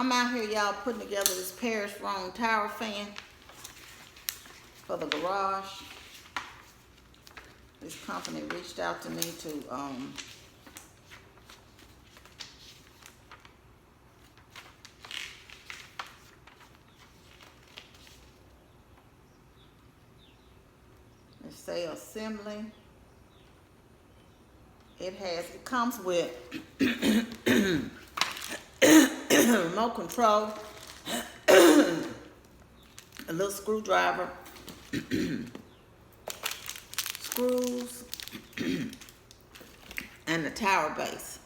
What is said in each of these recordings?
I'm out here, y'all, putting together this Rhône tower fan for the garage. This company reached out to me to let's say assembly. It comes with remote control, a little screwdriver, screws, and the tower base.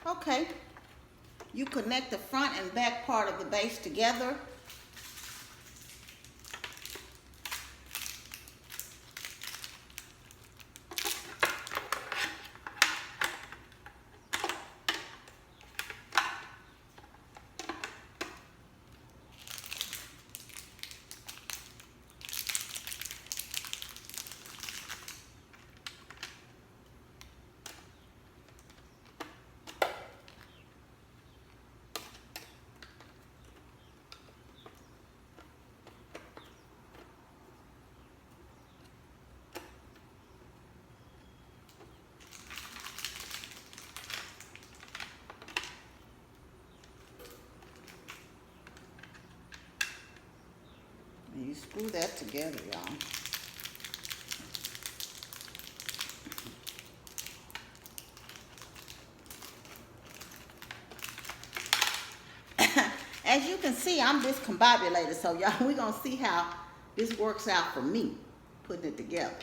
Okay, you connect the front and back part of the base together. And you screw that together, y'all. As you can see, I'm discombobulated, so y'all, we're gonna see how this works out for me, putting it together.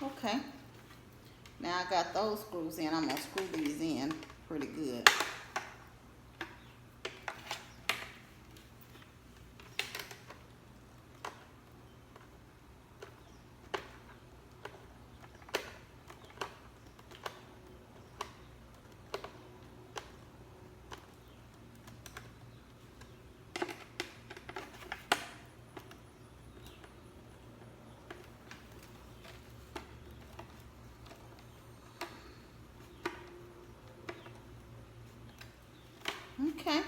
Okay, now I got those screws in. I'm gonna screw these in pretty good. Okay.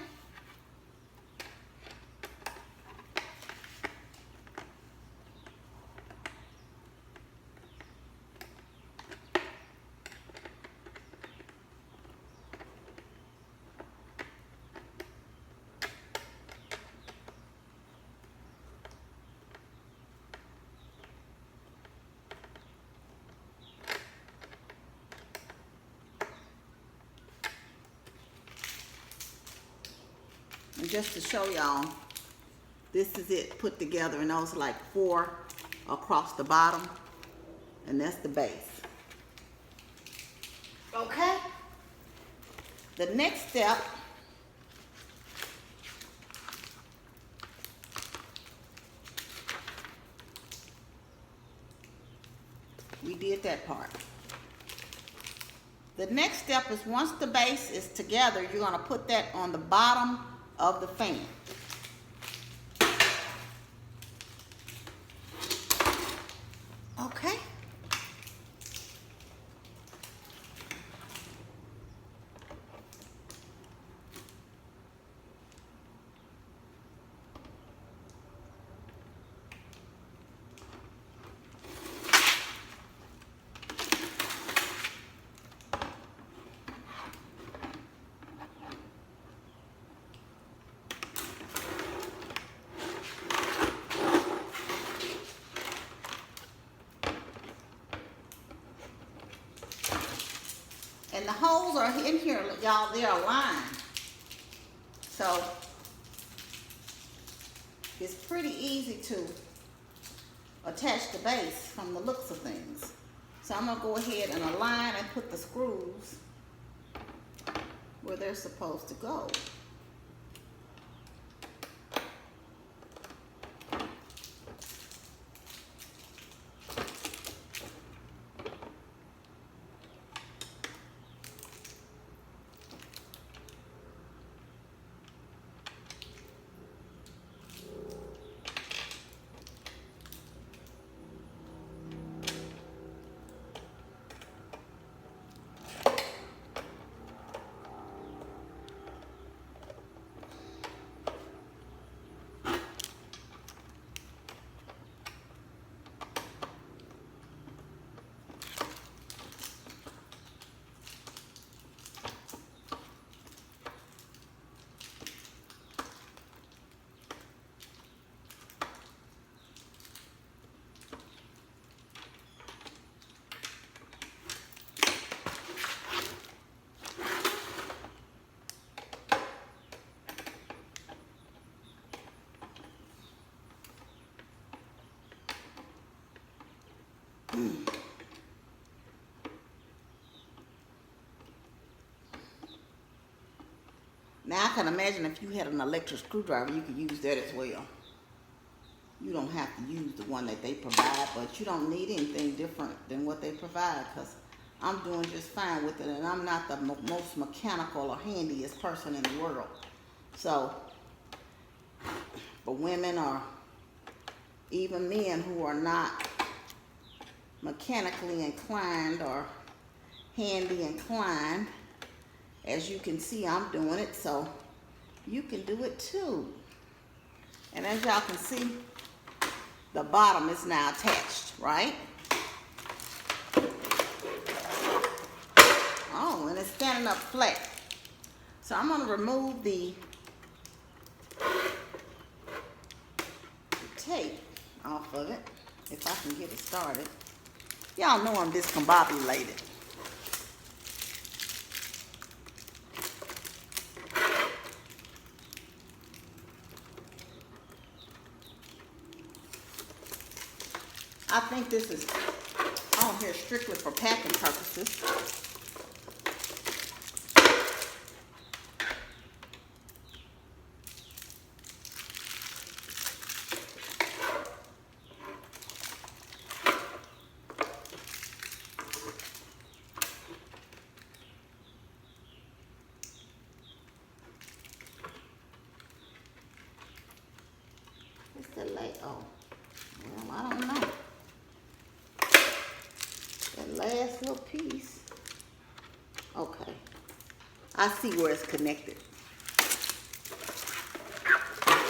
And just to show y'all, this is it put together, and those like 4 across the bottom, and that's the base. Okay? The next step, we did that part. The next step is once the base is together, you're going to put that on the bottom of the fan. Okay? And the holes are in here, y'all, they're aligned. So it's pretty easy to attach the base from the looks of things. So I'm gonna go ahead and align and put the screws where they're supposed to go. Now I can imagine if you had an electric screwdriver, you could use that as well. You don't have to use the one that they provide, but you don't need anything different than what they provide, because I'm doing just fine with it, and I'm not the most mechanical or handiest person in the world. So for women or even men who are not mechanically inclined or handy inclined, as you can see, I'm doing it, so you can do it too. And as y'all can see, the bottom is now attached, right? Oh, and it's standing up flat. So I'm going to remove the tape off of it, if I can get it started. Y'all know I'm discombobulated. I think this is on here strictly for packing purposes. What's the last? Oh, well, I don't know. Last little piece. Okay, I see where it's connected.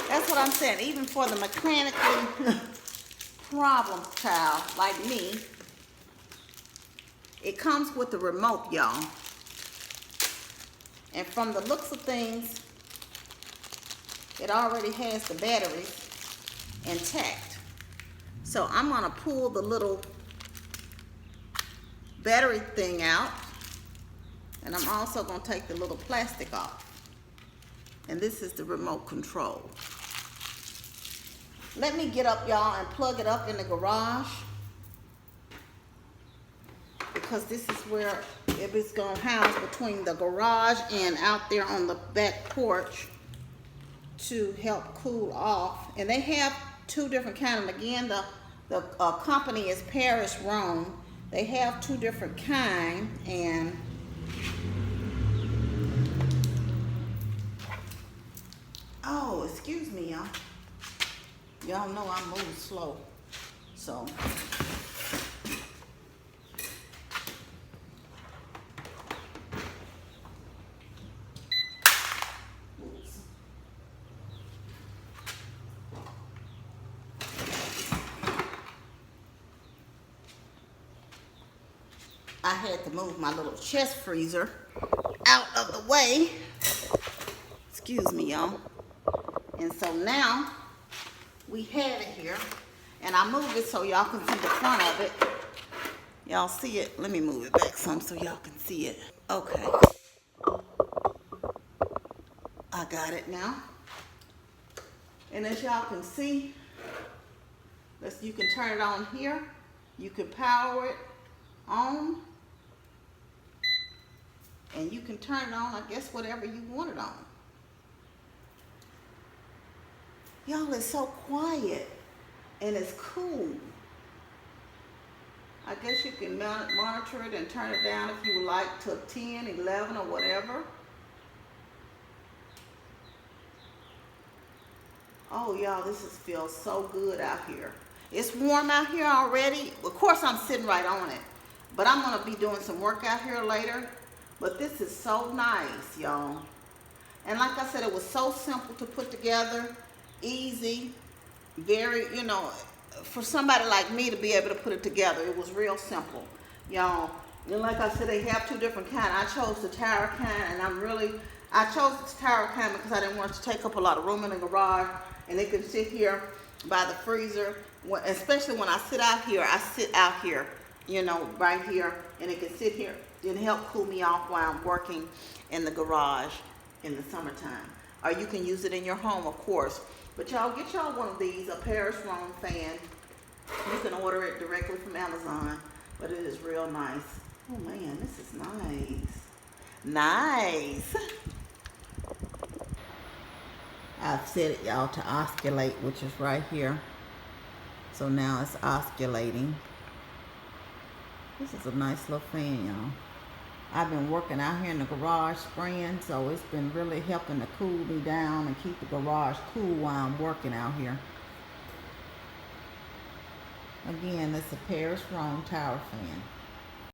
That's what I'm saying. Even for the mechanically problem child like me, it comes with the remote, y'all. And from the looks of things, it already has the batteries intact. So I'm gonna pull the little battery thing out, and I'm also going to take the little plastic off. And this is the remote control. Let me get up, y'all, and plug it up in the garage, because this is where it's gonna house between the garage and out there on the back porch to help cool off. And they have two different kinds. And again, the company is Rhône. They have two different kinds, and oh, excuse me, y'all. Y'all know I move slow, so. Oops. I had to move my little chest freezer out of the way. Excuse me, y'all. And so now we have it here, and I moved it so y'all can see the front of it. Y'all see it? Let me move it back some so y'all can see it. Okay. I got it now. And as y'all can see, you can turn it on here. You can power it on. And you can turn it on, I guess, whatever you want it on. Y'all, it's so quiet and it's cool. I guess you can monitor it and turn it down if you would like to 10, 11, or whatever. Oh, y'all, feels so good out here. It's warm out here already. Of course, I'm sitting right on it. But I'm going to be doing some work out here later. But this is so nice, y'all. And like I said, it was so simple to put together. Easy. Very, for somebody like me to be able to put it together, it was real simple, y'all. And like I said, they have two different kinds. I chose the tower kind, and I chose the tower kind because I didn't want it to take up a lot of room in the garage, and it can sit here by the freezer. Especially when I sit out here, right here, and it can sit here and help cool me off while I'm working in the garage in the summertime. Or you can use it in your home, of course. But y'all, get y'all one of these, a Rhône fan. You can order it directly from Amazon, but it is real nice. Oh man, this is nice. Nice. I've set it, y'all, to oscillate, which is right here. So now it's oscillating. This is a nice little fan, y'all. I've been working out here in the garage spraying, so it's been really helping to cool me down and keep the garage cool while I'm working out here. Again, it's a Rhône tower fan.